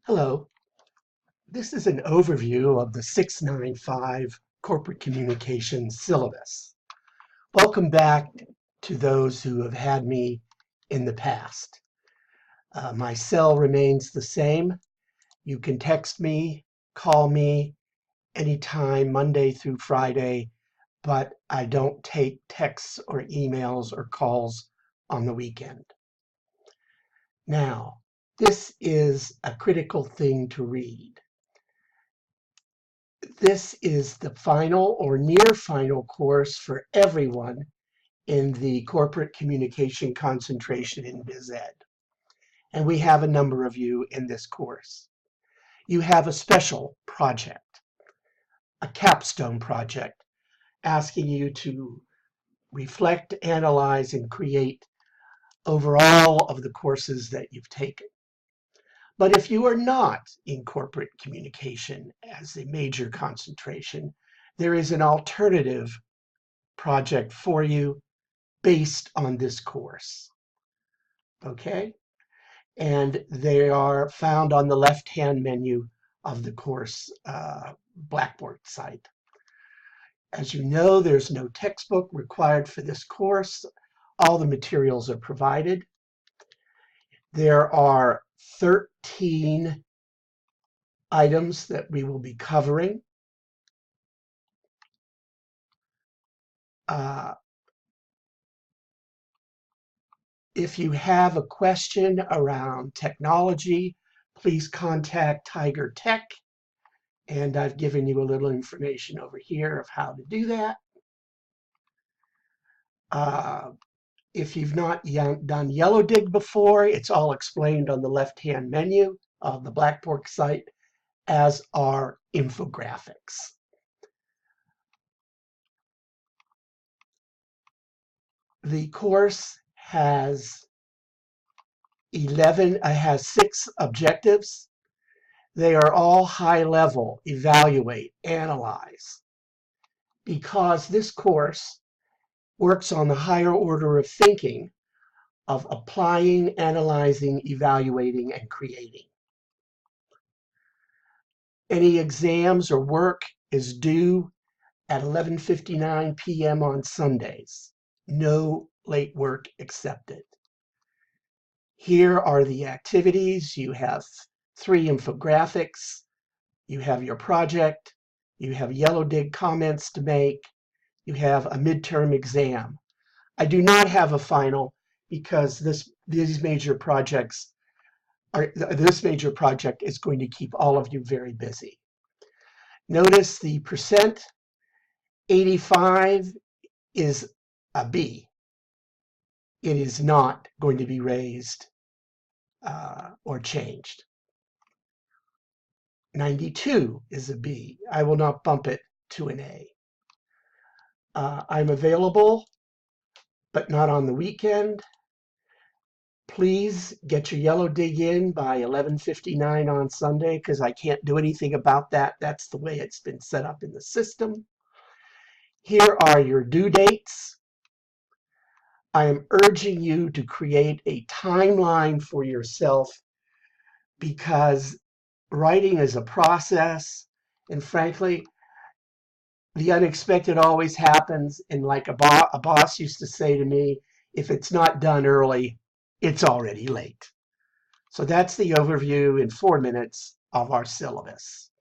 Hello, this is an overview of the 695 Corporate Communications Syllabus. Welcome back to those who have had me in the past. My cell remains the same. You can text me, call me anytime, Monday through Friday, but I don't take texts or emails or calls on the weekend. Now, this is a critical thing to read. This is the final or near final course for everyone in the corporate communication concentration in BizEd. And we have a number of you in this course. You have a special project, a capstone project, asking you to reflect, analyze, and create over all of the courses that you've taken. But if you are not in corporate communication as a major concentration, there is an alternative project for you based on this course. Okay? And they are found on the left-hand menu of the course Blackboard site. As you know, there's no textbook required for this course. All the materials are provided. There are 13 items that we will be covering. If you have a question around technology, please contact Tiger Tech. And I've given you a little information over here of how to do that. If you've not done Yellow Dig before, it's all explained on the left-hand menu of the Blackboard site, as are infographics. The course has 6 objectives. They are all high level: evaluate, analyze. Because this course works on the higher order of thinking of applying, analyzing, evaluating, and creating. Any exams or work is due at 11:59 p.m. on Sundays. No late work accepted. Here are the activities. You have 3 infographics. You have your project. You have Yellow Dig comments to make. You have a midterm exam. I do not have a final because this major project is going to keep all of you very busy. Notice the percent. 85 is a B. It is not going to be raised or changed. 92 is a B. I will not bump it to an A. I'm available, but not on the weekend. Please get your Yellow Dig in by 11:59 on Sunday, because I can't do anything about that. That's the way it's been set up in the system. Here are your due dates. I am urging you to create a timeline for yourself, because writing is a process, and frankly, the unexpected always happens. And like a boss used to say to me, if it's not done early, it's already late. So that's the overview in 4 minutes of our syllabus.